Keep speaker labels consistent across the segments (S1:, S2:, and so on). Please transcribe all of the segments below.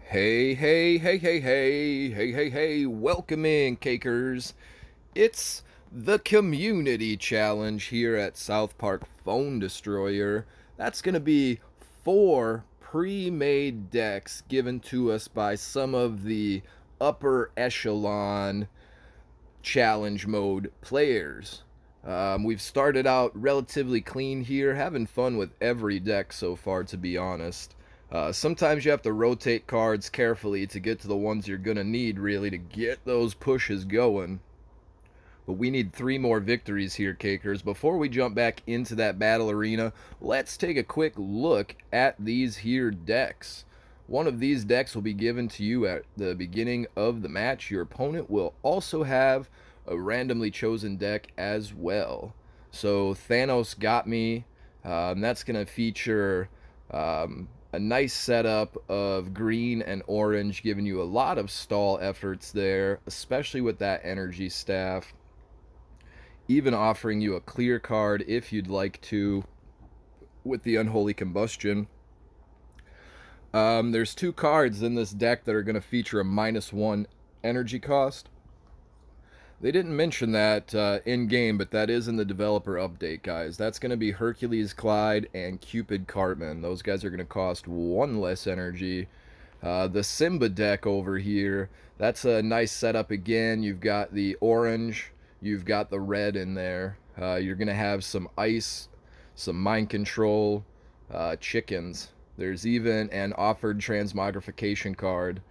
S1: Hey, hey, hey, hey, hey, hey, hey, hey, welcome in, Cakers. It's the community challenge here at South Park Phone Destroyer. That's going to be 4 pre-made decks given to us by some of the upper echelon challenge mode players. We've started out relatively clean here, having fun with every deck so far, to be honest. Sometimes you have to rotate cards carefully to get to the ones you're going to need, really, to get those pushes going. But we need 3 more victories here, Cakers. Before we jump back into that battle arena, let's take a quick look at these here decks. One of these decks will be given to you at the beginning of the match. Your opponent will also have a randomly chosen deck as well. So Thanos got me. That's going to feature a nice setup of green and orange, giving you a lot of stall efforts there, especially with that energy staff. Even offering you a clear card if you'd like to with the unholy combustion. There's 2 cards in this deck that are going to feature a -1 energy cost. They didn't mention that in-game, but that is in the developer update, guys. That's going to be Hercules Clyde and Cupid Cartman. Those guys are going to cost 1 less energy. The Simba deck over here, that's a nice setup again. You've got the orange, you've got the red in there. You're going to have some ice, some mind control, chickens. There's even an offered transmogrification card.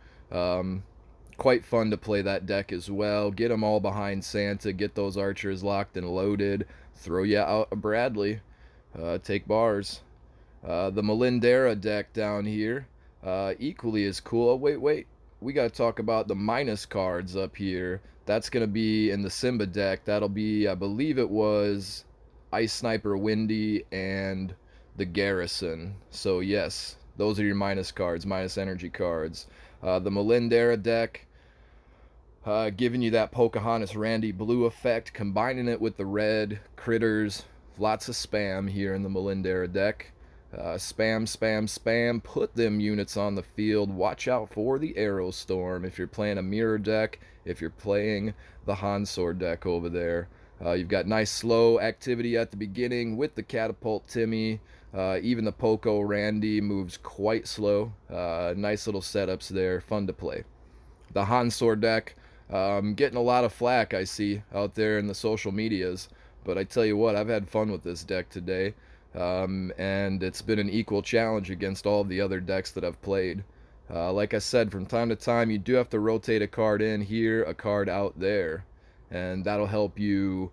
S1: Quite fun to play that deck as well. Get them all behind Santa. Get those archers locked and loaded. Throw you out a Bradley. Take bars. The Melindera deck down here. Equally as cool. Oh, wait. We got to talk about the minus cards up here. That's going to be in the Simba deck. That'll be, I believe it was Ice Sniper Windy and the Garrison. So yes, those are your minus cards, minus energy cards. The Melindera deck, giving you that Pocahontas Randy blue effect, combining it with the red critters. Lots of spam here in the Melindera deck. Spam. Put them units on the field. Watch out for the Arrow Storm if you're playing a mirror deck, if you're playing the Hansor deck over there. You've got nice slow activity at the beginning with the Catapult Timmy. Even the Poco Randy moves quite slow. Nice little setups there. Fun to play. The Hansor deck, getting a lot of flack, I see, out there in the social medias. But I tell you what, I've had fun with this deck today. And it's been an equal challenge against all of the other decks that I've played. Like I said, from time to time, you do have to rotate a card in here, a card out there. And that'll help you,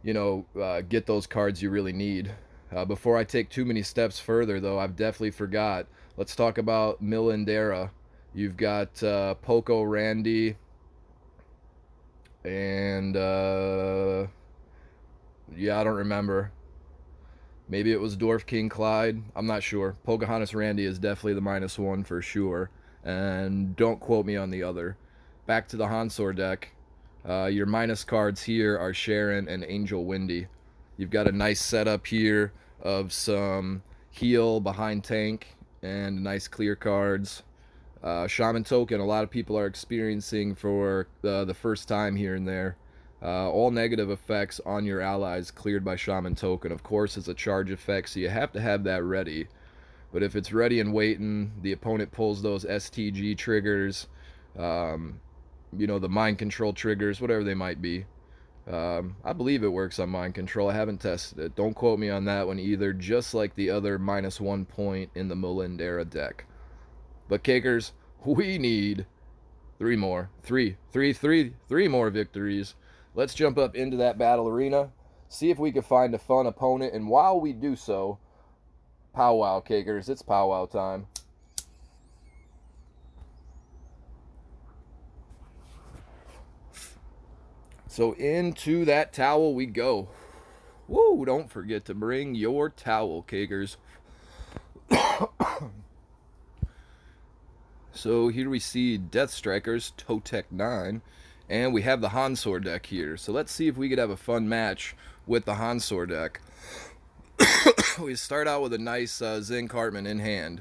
S1: get those cards you really need. Before I take too many steps further, though, I've definitely forgot. Let's talk about Melindera. You've got Poco Randy and, yeah, I don't remember. Maybe it was Dwarf King Clyde. I'm not sure. Pocahontas Randy is definitely the -1 for sure. And don't quote me on the other. Back to the Hansor deck. Your minus cards here are Sharon and Angel Windy. You've got a nice setup here of some heal behind tank and nice clear cards. Shaman Token, a lot of people are experiencing for the first time here and there. All negative effects on your allies cleared by Shaman Token. Of course, it's a charge effect, so you have to have that ready. But if it's ready and waiting, the opponent pulls those STG triggers, the mind control triggers, whatever they might be. I believe it works on mind control. I haven't tested it. Don't quote me on that one either, just like the other -1 point in the Melindera deck. But Cakers, we need 3 more. Three more victories. Let's jump up into that battle arena, see if we can find a fun opponent, and while we do so, powwow, Cakers. It's powwow time. So into that towel we go. Woo, don't forget to bring your towel, Cakers. So here we see Death Strikers, Totec 9, and we have the Hansor deck here. So let's see if we could have a fun match with the Hansor deck. We start out with a nice Zen Cartman in hand.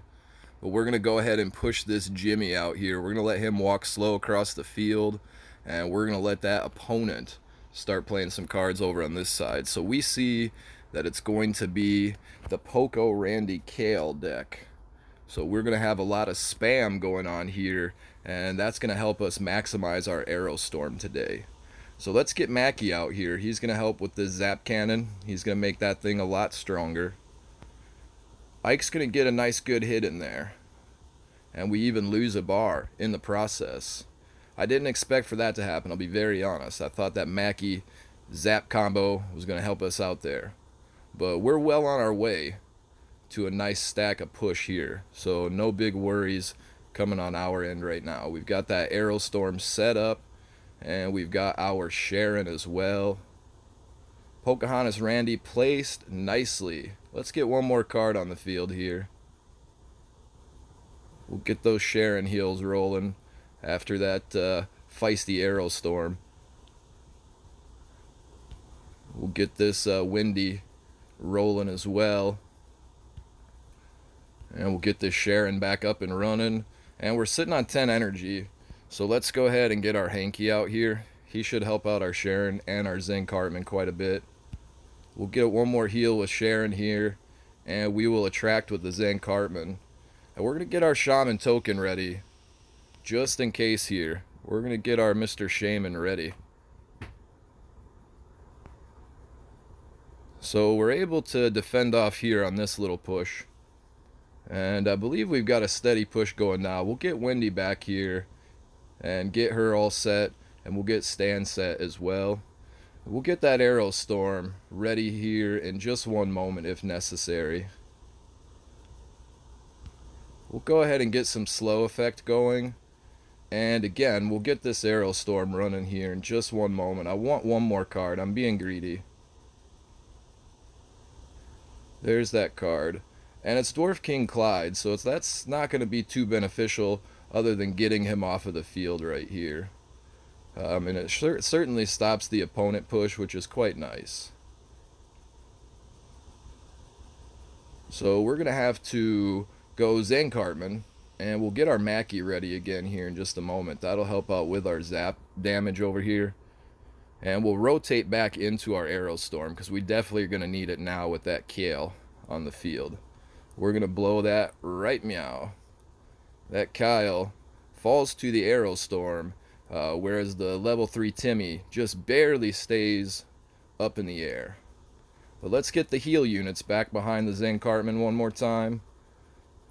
S1: but we're going to go ahead and push this Jimmy out here. We're going to let him walk slow across the field, and we're going to let that opponent start playing some cards over on this side. So we see that it's going to be the Poco Randy Kale deck. So we're going to have a lot of spam going on here, and that's going to help us maximize our Arrow Storm today. So let's get Mackie out here. He's going to help with this Zap Cannon. He's going to make that thing a lot stronger. Ike's going to get a nice good hit in there, and we even lose a bar in the process. I didn't expect for that to happen, I'll be very honest. I thought that Mackie Zap combo was going to help us out there. But we're well on our way to a nice stack of push here. So no big worries coming on our end right now. We've got that Arrow Storm set up, and we've got our Sharon as well. Pocahontas Randy placed nicely. Let's get one more card on the field here. We'll get those Sharon heels rolling after that feisty Arrow Storm. We'll get this Windy rolling as well. And we'll get this Sharon back up and running. And we're sitting on 10 energy. So let's go ahead and get our Hanky out here. He should help out our Sharon and our Zen Cartman quite a bit. We'll get one more heal with Sharon here, and we will attract with the Zen Cartman. And we're going to get our Shaman token ready, just in case here. We're going to get our Mr. Shaman ready. So we're able to defend off here on this little push. And I believe we've got a steady push going now. We'll get Wendy back here and get her all set, and we'll get Stan set as well. We'll get that Arrow Storm ready here in just one moment if necessary. We'll go ahead and get some slow effect going. And again, we'll get this Arrow Storm running here in just one moment. I want one more card. I'm being greedy. There's that card. And it's Dwarf King Clyde, so that's not going to be too beneficial other than getting him off of the field right here. And it certainly stops the opponent push, which is quite nice. So we're going to have to go Zen Cartman, and we'll get our Mackie ready again here in just a moment. That'll help out with our zap damage over here. And we'll rotate back into our Arrow Storm, because we definitely are going to need it now with that Kale on the field. We're going to blow that right meow. That Kyle falls to the Arrow Storm, whereas the level 3 Timmy just barely stays up in the air. But let's get the heal units back behind the Zen Cartman one more time.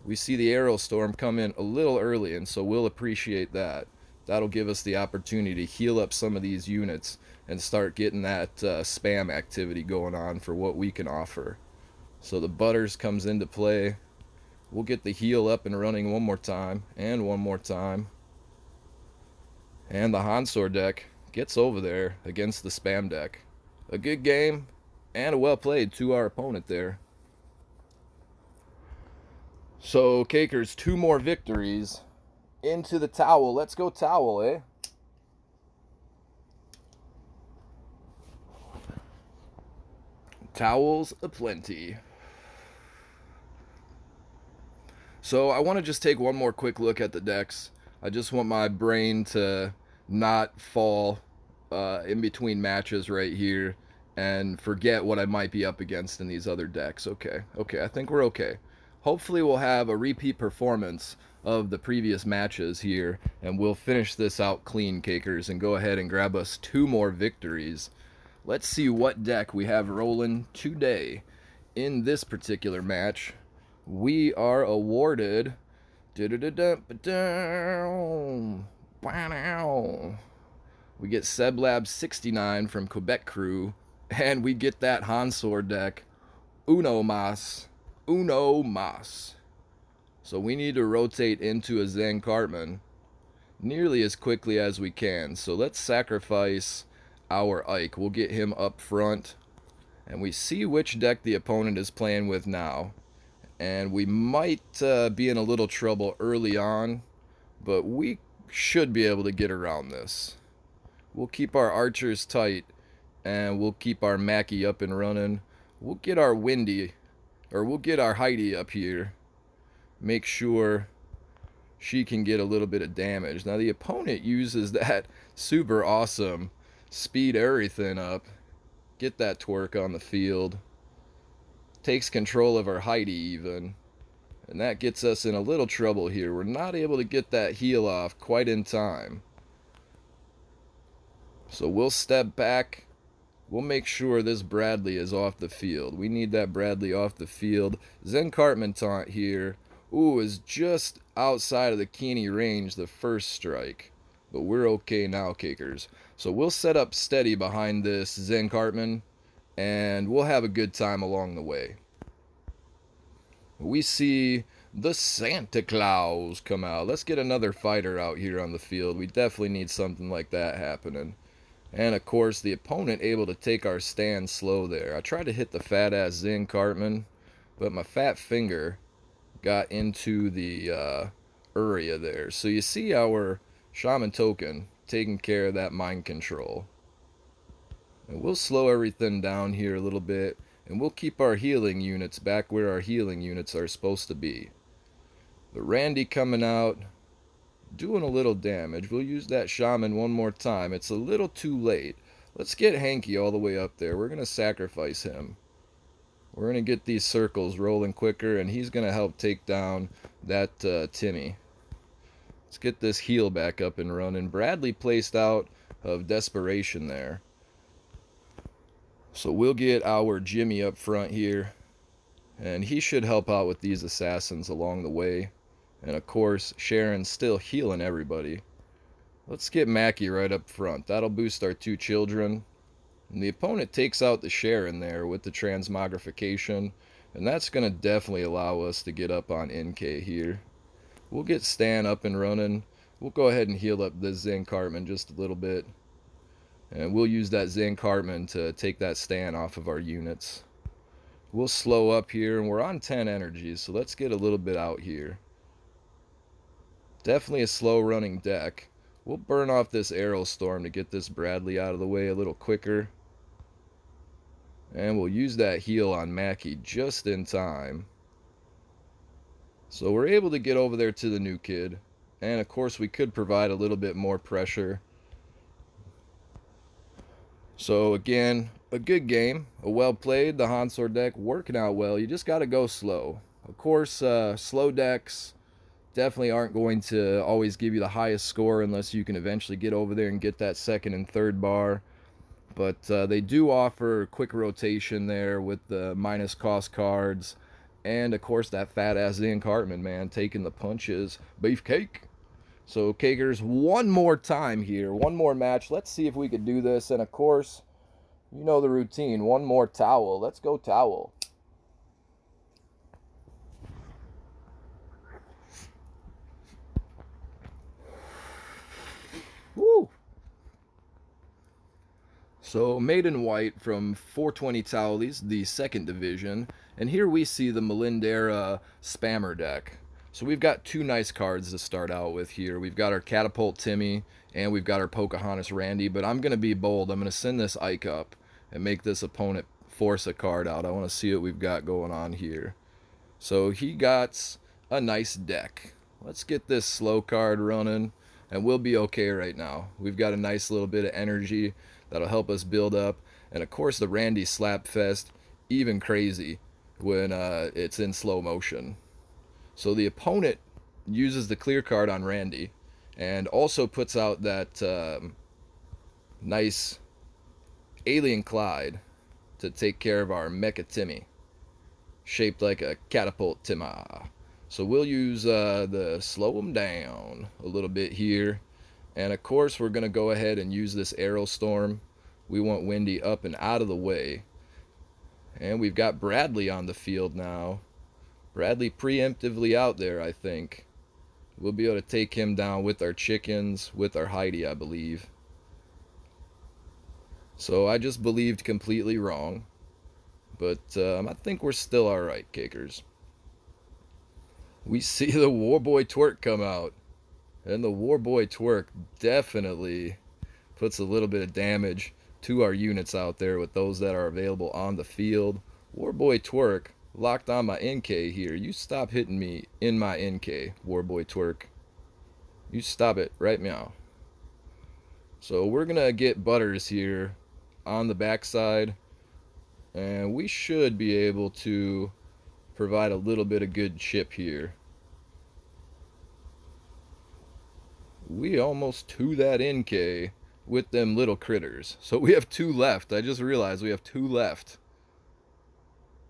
S1: We see the Arrow Storm come in a little early, and so we'll appreciate that. That'll give us the opportunity to heal up some of these units and start getting that spam activity going on for what we can offer. So the Butters comes into play. We'll get the heal up and running one more time, and one more time. And the Hansor deck gets over there against the spam deck. A good game, and a well played to our opponent there. So, Cakers, 2 more victories into the towel. Let's go towel, eh? Towels aplenty. So, I want to just take one more quick look at the decks. I just want my brain to not fall in between matches right here and forget what I might be up against in these other decks. Okay, I think we're okay. Hopefully we'll have a repeat performance of the previous matches here, and we'll finish this out clean, Cakers, and go ahead and grab us 2 more victories. Let's see what deck we have rolling today. In this particular match, we are awarded... We get Seblab 69 from Quebec Crew, and we get that Hansor deck, Uno Mas. So we need to rotate into a Zen Cartman nearly as quickly as we can. So let's sacrifice our Ike. We'll get him up front, and we see which deck the opponent is playing with now. And we might be in a little trouble early on, but we should be able to get around this. We'll keep our archers tight, and we'll keep our Mackie up and running. We'll get our Windy, or we'll get our Heidi up here. make sure she can get a little bit of damage. Now the opponent uses that super awesome speed everything up, get that twerk on the field, takes control of our Heidi even, and that gets us in a little trouble here. We're not able to get that heal off quite in time. So we'll step back. We'll make sure this Bradley is off the field. We need that Bradley off the field. Zen Cartman taunt here. Ooh, is just outside of the Keeney range, the first strike. But we're okay now, Cakers. So we'll set up steady behind this Zen Cartman, and we'll have a good time along the way. We see the Santa Claus come out. Let's get another fighter out here on the field. We definitely need something like that happening. And of course, the opponent able to take our stand slow there. I tried to hit the fat ass Zen Cartman, but my fat finger got into the area there. So you see our Shaman Token taking care of that mind control. And we'll slow everything down here a little bit, and we'll keep our healing units back where our healing units are supposed to be. The Randy coming out, doing a little damage. We'll use that Shaman one more time. It's a little too late. Let's get Hanky all the way up there. We're going to sacrifice him. We're going to get these circles rolling quicker, and he's going to help take down that Timmy. Let's get this heal back up and running. Bradley placed out of desperation there. So we'll get our Jimmy up front here, and he should help out with these assassins along the way. And of course, Sharon's still healing everybody. Let's get Mackie right up front. That'll boost our two children. And the opponent takes out the Sharon there with the transmogrification, and that's going to definitely allow us to get up on NK here. We'll get Stan up and running. We'll go ahead and heal up this Zen Cartman just a little bit. And we'll use that Zen Cartman to take that Stan off of our units. We'll slow up here, and we're on 10 energies, so let's get a little bit out here. Definitely a slow running deck. We'll burn off this Arrow Storm to get this Bradley out of the way a little quicker. And we'll use that heal on Mackie just in time. So we're able to get over there to the new kid. And of course we could provide a little bit more pressure. So again, a good game. A well played. The Hansor deck working out well. You just got to go slow. Of course, slow decks definitely aren't going to always give you the highest score unless you can eventually get over there and get that second and third bar. But they do offer quick rotation there with the minus cost cards. And of course that fat ass Zen Cartman, man, taking the punches. Beefcake. So Cakers, one more time here. One more match. Let's see if we could do this. And of course, you know the routine. One more towel. Let's go towel. Woo! So Maiden White from 420 Towlies, the second division, and here we see the Melindera spammer deck. So we've got two nice cards to start out with here. We've got our Catapult Timmy, and we've got our Pocahontas Randy, but I'm going to be bold. I'm going to send this Ike up and make this opponent force a card out. I want to see what we've got going on here. So he got a nice deck. Let's get this slow card running, and we'll be okay right now. We've got a nice little bit of energy that'll help us build up. And of course the Randy Slapfest, even crazy when it's in slow motion. So the opponent uses the clear card on Randy and also puts out that nice Alien Clyde to take care of our Mecha Timmy, shaped like a Catapult Timma. So we'll use the slow him down a little bit here. And of course we're going to go ahead and use this Arrow Storm. We want Wendy up and out of the way. And we've got Bradley on the field now. Bradley preemptively out there, I think. We'll be able to take him down with our chickens, with our Heidi, I believe. So I just believed completely wrong. But I think we're still alright, Cakers. We see the Warboy Twerk come out. And the Warboy Twerk definitely puts a little bit of damage to our units out there with those that are available on the field. Warboy Twerk locked on my NK here. You stop hitting me in my NK, Warboy Twerk. You stop it right now. So we're gonna get Butters here on the backside, and we should be able to provide a little bit of good chip here. We almost to that NK with them little critters. So we have 2 left. I just realized we have 2 left.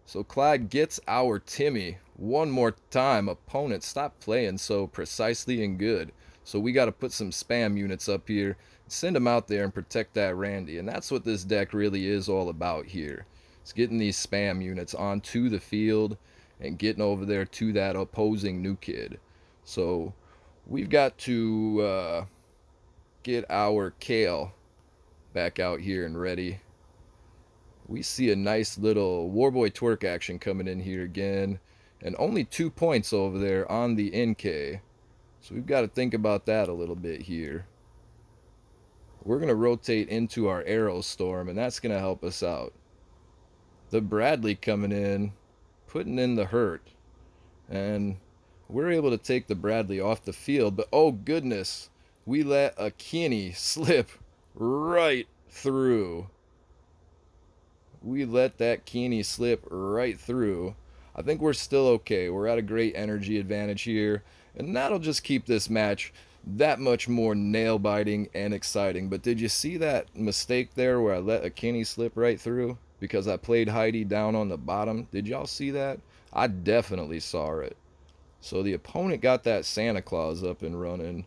S1: So Clyde gets our Timmy one more time. Opponent, stop playing so precisely and good. So we got to put some spam units up here, send them out there and protect that Randy. And that's what this deck really is all about here. It's getting these spam units onto the field and getting over there to that opposing new kid. So we've got to get our Kale back out here and ready. We see a nice little Warboy Twerk action coming in here again. And only 2 points over there on the NK. So we've got to think about that a little bit here. We're going to rotate into our Arrow Storm, and that's going to help us out. The Bradley coming in, putting in the hurt. And we're able to take the Bradley off the field. But oh goodness, we let a Kenny slip right through. We let that Kenny slip right through. I think we're still okay. We're at a great energy advantage here. And that'll just keep this match that much more nail-biting and exciting. But did you see that mistake there where I let a Kenny slip right through? Because I played Heidi down on the bottom. Did y'all see that? I definitely saw it. So the opponent got that Santa Claus up and running.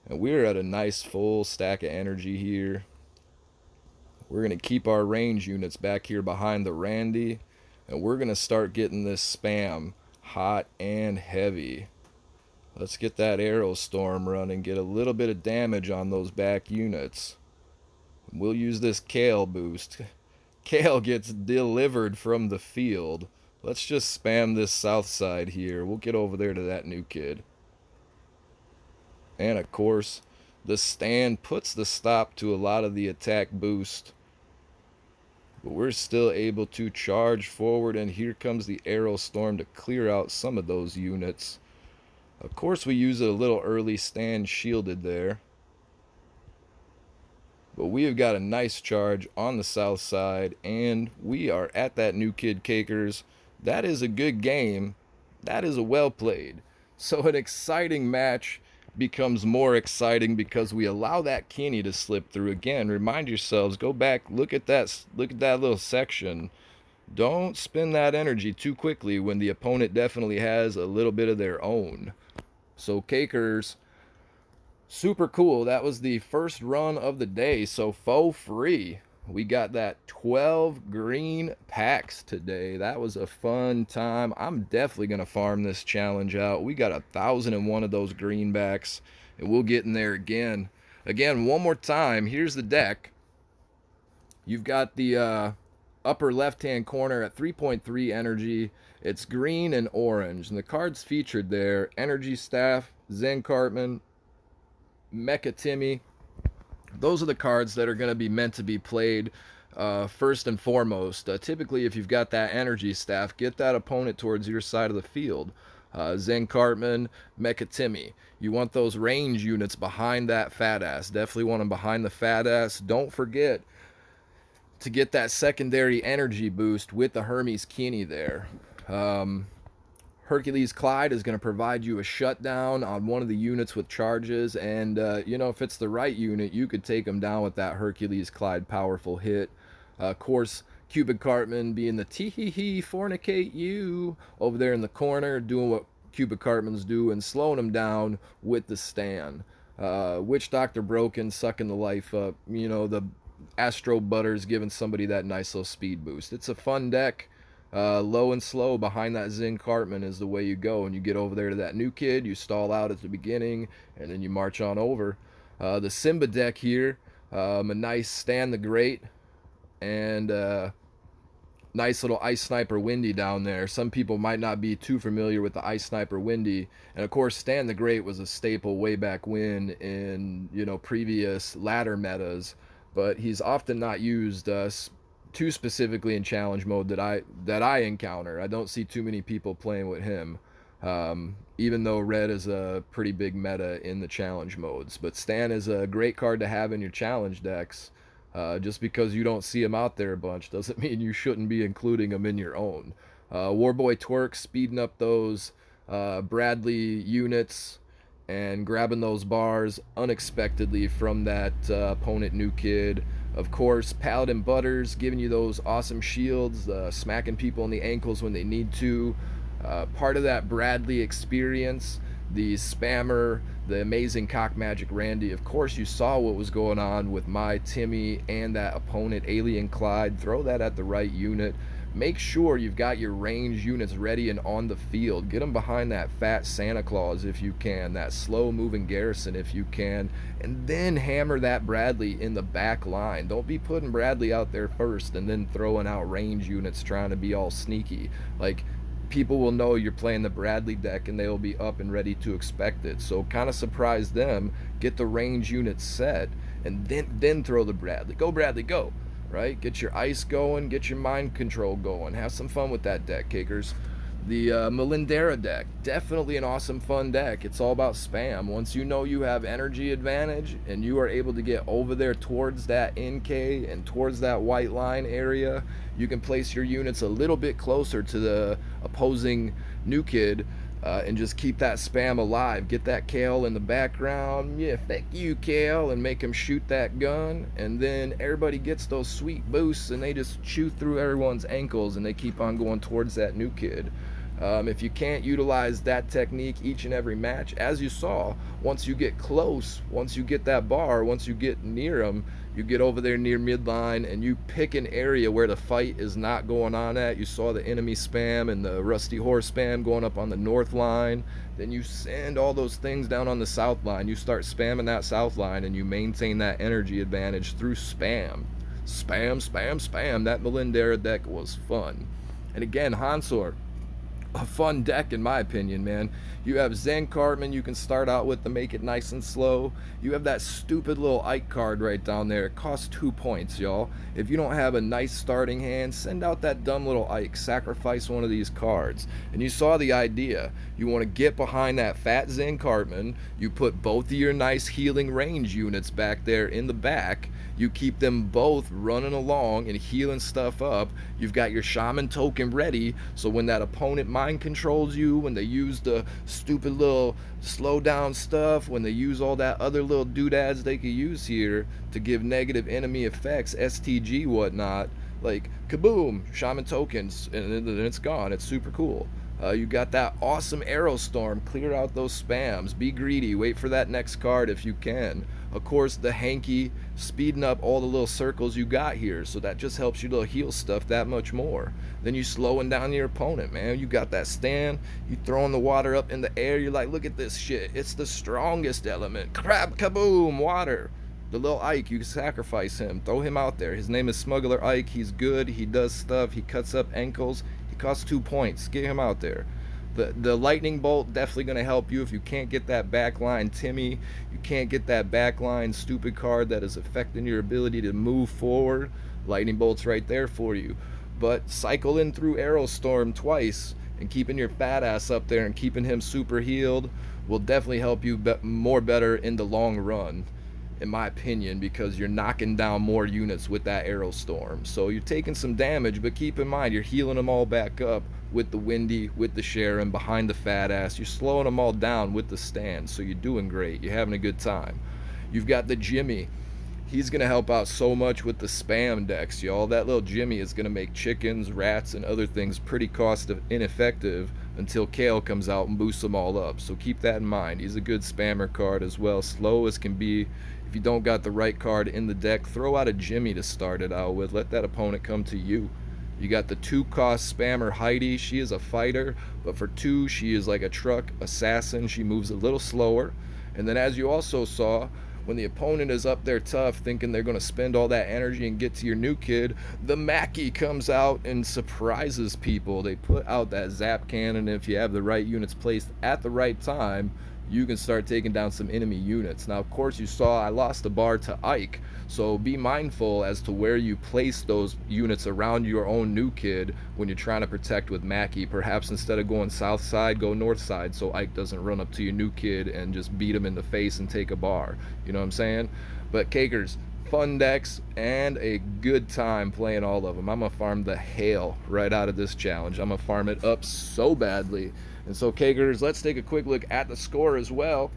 S1: And we're at a nice full stack of energy here. We're going to keep our range units back here behind the Randy. And we're going to start getting this spam hot and heavy. Let's get that Arrow Storm running. Get a little bit of damage on those back units. We'll use this Kale boost. Kale gets delivered from the field. Let's just spam this south side here. We'll get over there to that new kid. And of course, the stand puts the stop to a lot of the attack boost. But we're still able to charge forward, and here comes the Arrow Storm to clear out some of those units. Of course, we use a little early stand shielded there. But we have got a nice charge on the south side, and we are at that new kid Cakers. That is a good game. That is a well played. So an exciting match becomes more exciting because we allow that Kenny to slip through. Again, remind yourselves, go back, look at that little section. Don't spend that energy too quickly when the opponent definitely has a little bit of their own. So Cakers, super cool. That was the first run of the day. So for free, we got that 12 green packs today. That was a fun time. I'm definitely going to farm this challenge out. We got 1,001 of those greenbacks, and we'll get in there again. Again, one more time, here's the deck. You've got the upper left-hand corner at 3.3 energy. It's green and orange. And the cards featured there, Energy Staff, Zen Cartman, Mecha Timmy. Those are the cards that are going to be meant to be played first and foremost. Typically, if you've got that Energy Staff, get that opponent towards your side of the field. Zen Cartman, Mecha Timmy. You want those range units behind that fat ass. Definitely want them behind the fat ass. Don't forget to get that secondary energy boost with the Hermes Kenny there. Hercules Clyde is going to provide you a shutdown on one of the units with charges, and you know, if it's the right unit, you could take them down with that Hercules Clyde powerful hit. Of course, Cupid Cartman being the tee-hee-hee fornicate you over there in the corner, doing what Cupid Cartmans do and slowing them down with the stand. Witch Doctor Broken sucking the life up. You know, the Astro Butters giving somebody that nice little speed boost. It's a fun deck. Low and slow behind that Zen Cartman is the way you go, and you get over there to that new kid, you stall out at the beginning, and then you march on over. The Simba deck here, a nice Stan the Great, and nice little Ice Sniper Windy down there. Some people might not be too familiar with the Ice Sniper Windy, and of course Stan the Great was a staple way back when in, you know, previous ladder metas, but he's often not used too specifically in challenge mode that I encounter. I don't see too many people playing with him. Even though red is a pretty big meta in the challenge modes, but Stan is a great card to have in your challenge decks. Just because you don't see him out there a bunch doesn't mean you shouldn't be including him in your own. Warboy Twerk speeding up those Bradley units and grabbing those bars unexpectedly from that opponent new kid. Of course, Paladin Butters giving you those awesome shields, smacking people in the ankles when they need to. Part of that Bradley experience, the spammer, the amazing cock magic Randy. Of course, you saw what was going on with my Timmy and that opponent Alien Clyde. Throw that at the right unit. Make sure you've got your range units ready and on the field. Get them behind that fat Santa Claus if you can, that slow moving Garrison if you can, and then hammer that Bradley in the back line. Don't be putting Bradley out there first and then throwing out range units trying to be all sneaky. Like, people will know you're playing the Bradley deck and they'll be up and ready to expect it. So kind of surprise them, get the range units set, and then throw the Bradley. Go Bradley, go. Right? Get your ice going, get your mind control going. Have some fun with that deck, Cakers. The Melindera deck, definitely an awesome fun deck. It's all about spam. Once you know you have energy advantage and you are able to get over there towards that NK and towards that white line area, you can place your units a little bit closer to the opposing new kid and just keep that spam alive. Get that Kale in the background. Yeah, thank you, Kale, and make him shoot that gun. And then everybody gets those sweet boosts and they just chew through everyone's ankles and they keep on going towards that new kid. If you can't utilize that technique each and every match, as you saw, once you get close, once you get that bar, once you get near them, you get over there near midline and you pick an area where the fight is not going on at. You saw the enemy spam and the Rusty Horse spam going up on the north line. Then you send all those things down on the south line. You start spamming that south line and you maintain that energy advantage through spam. Spam, spam, spam. That Melindera deck was fun. And again, Hansor, a fun deck in my opinion, man. You have Zen Cartman you can start out with to make it nice and slow. You have that stupid little Ike card right down there. It costs 2 points, y'all. If you don't have a nice starting hand, send out that dumb little Ike. Sacrifice one of these cards. And you saw the idea. You want to get behind that fat Zen Cartman. You put both of your nice healing range units back there in the back. You keep them both running along and healing stuff up. You've got your shaman token ready, so when that opponent mind controls you, when they use the stupid little slow down stuff, when they use all that other little doodads they could use here to give negative enemy effects, STG whatnot, like kaboom, shaman tokens, and then it's gone. It's super cool. You got that awesome Arrow Storm. Clear out those spams. Be greedy. Wait for that next card if you can. Of course, the Hanky, speeding up all the little circles you got here, so that just helps you to heal stuff that much more. Then you slowing down your opponent, man. You got that stand. You throwing the water up in the air. You're like, look at this shit. It's the strongest element. Crab, kaboom, water. The little Ike, you sacrifice him. Throw him out there. His name is Smuggler Ike. He's good. He does stuff. He cuts up ankles. Costs 2 points. Get him out there. The lightning bolt definitely going to help you if you can't get that backline Timmy. You can't get that backline stupid card that is affecting your ability to move forward. Lightning bolt's right there for you. But cycling through Arrow Storm twice and keeping your fat ass up there and keeping him super healed will definitely help you more better in the long run, in my opinion, because you're knocking down more units with that Arrow Storm. So you're taking some damage, but keep in mind you're healing them all back up with the Windy, with the Sharon, behind the fat ass. You're slowing them all down with the stand, so you're doing great. You're having a good time. You've got the Jimmy. He's going to help out so much with the spam decks, y'all. That little Jimmy is going to make chickens, rats, and other things pretty cost ineffective until Kale comes out and boosts them all up. So keep that in mind. He's a good spammer card as well. Slow as can be. If you don't got the right card in the deck, throw out a Jimmy to start it out with. Let that opponent come to you. You got the 2-cost spammer Heidi. She is a fighter, but for 2, she is like a truck assassin. She moves a little slower. And then as you also saw, when the opponent is up there tough, thinking they're going to spend all that energy and get to your new kid, the Mackie comes out and surprises people. They put out that zap cannon. If you have the right units placed at the right time, you can start taking down some enemy units. Now, of course, you saw I lost a bar to Ike, so be mindful as to where you place those units around your own new kid when you're trying to protect with Mackie. Perhaps instead of going south side, go north side, so Ike doesn't run up to your new kid and just beat him in the face and take a bar. You know what I'm saying? But Cakers, fun decks and a good time playing all of them. I'm gonna farm the hell right out of this challenge. I'm gonna farm it up so badly. And so, Cakers, let's take a quick look at the score as well.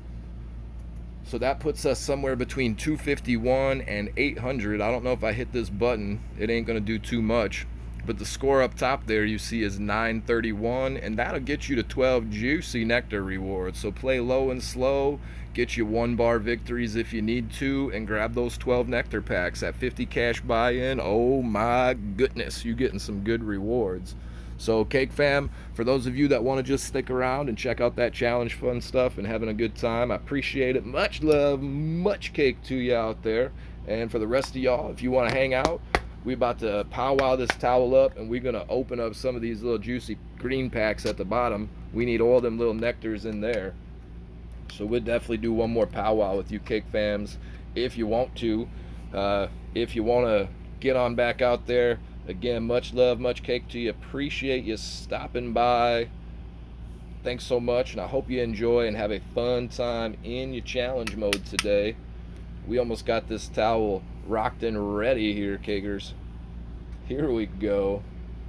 S1: So that puts us somewhere between 251 and 800. I don't know if I hit this button, it ain't gonna do too much, but the score up top there you see is 931, and that'll get you to 12 juicy nectar rewards. So play low and slow, get you 1-bar victories if you need to, and grab those 12 nectar packs at 50 cash buy-in. Oh my goodness, you getting some good rewards. So Cake Fam, for those of you that want to just stick around and check out that challenge fun stuff and having a good time, I appreciate it. Much love, much cake to you out there. And for the rest of y'all, if you want to hang out, we about to powwow this towel up, and we're going to open up some of these little juicy green packs at the bottom. We need all them little nectars in there. So we'll definitely do one more powwow with you Cake Fams if you want to. If you want to get on back out there, again, much love, much cake to you. Appreciate you stopping by. Thanks so much, and I hope you enjoy and have a fun time in your challenge mode today. We almost got this towel rocked and ready here, Cakers. Here we go.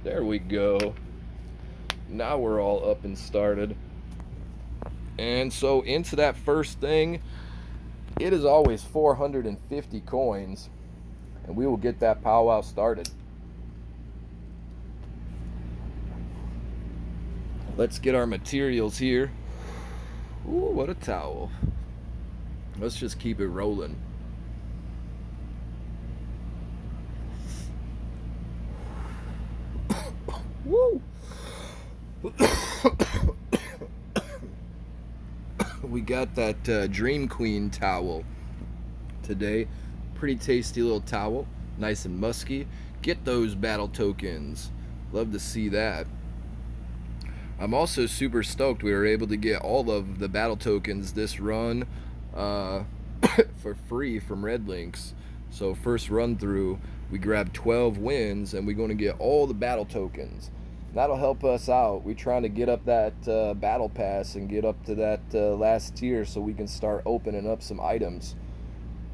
S1: There we go. Now we're all up and started. And so into that first thing, it is always 450 coins, and we will get that powwow started. Let's get our materials here. Ooh, what a towel. Let's just keep it rolling. Woo! We got that Dream Queen towel today. Pretty tasty little towel, nice and musky. Get those battle tokens. Love to see that. I'm also super stoked we were able to get all of the battle tokens this run for free from Red Links. So first run through, we grabbed 12 wins, and we're going to get all the battle tokens. That'll help us out. We're trying to get up that battle pass and get up to that last tier so we can start opening up some items.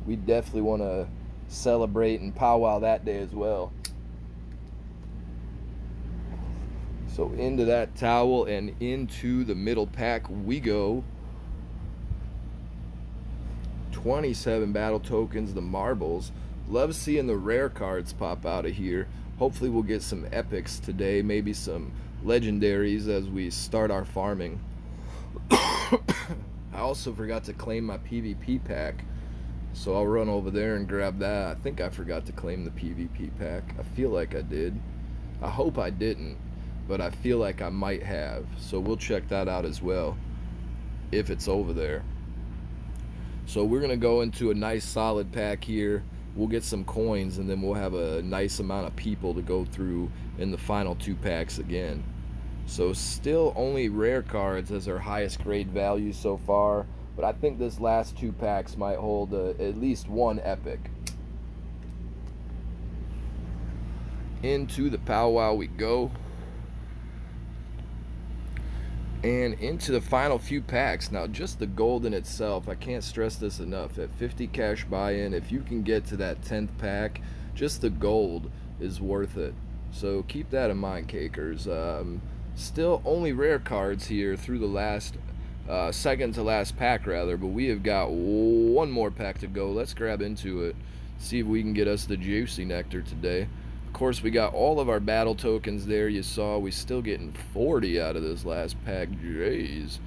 S1: We definitely want to celebrate and powwow that day as well. So into that towel and into the middle pack we go. 27 battle tokens, the marbles. Love seeing the rare cards pop out of here. Hopefully we'll get some epics today, maybe some legendaries as we start our farming. I also forgot to claim my PvP pack, so I'll run over there and grab that. I think I forgot to claim the PvP pack. I feel like I did. I hope I didn't, but I feel like I might have, so we'll check that out as well if it's over there. So we're gonna go into a nice solid pack here. We'll get some coins, and then we'll have a nice amount of people to go through in the final 2 packs again. So still only rare cards as our highest grade value so far, but I think this last 2 packs might hold at least 1 epic. Into the powwow we go. And into the final few packs. Now just the gold in itself, I can't stress this enough, at 50 cash buy-in, if you can get to that 10th pack, just the gold is worth it. So keep that in mind, Cakers. Still only rare cards here through the last second to last pack rather, but we have got 1 more pack to go. Let's grab into it, see if we can get us the juicy nectar today. Of course, we got all of our battle tokens there. You saw we still getting 40 out of this last pack. Jeez,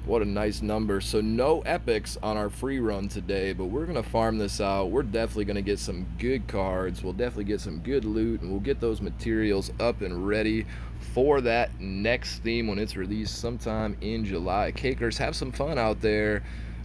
S1: what a nice number. So no epics on our free run today, but we're gonna farm this out. We're definitely gonna get some good cards. We'll definitely get some good loot, and we'll get those materials up and ready for that next theme when it's released sometime in July. Cakers, have some fun out there.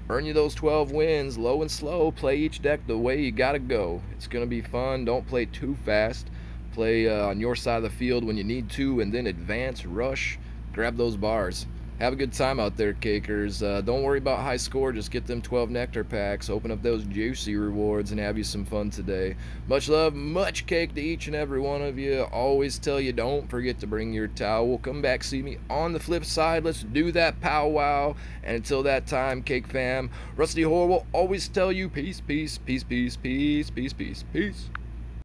S1: Earn you those 12 wins, low and slow. Play each deck the way you gotta go. It's gonna be fun. Don't play too fast. Play on your side of the field when you need to, and then advance, rush, grab those bars. Have a good time out there, cakers. Don't worry about high score. Just get them 12 nectar packs, open up those juicy rewards, and have you some fun today. Much love, much cake to each and every one of you. Always tell you, don't forget to bring your towel. Come back, see me on the flip side. Let's do that powwow. And until that time, cake fam, Rusty Horror will always tell you peace, peace, peace, peace, peace, peace, peace, peace.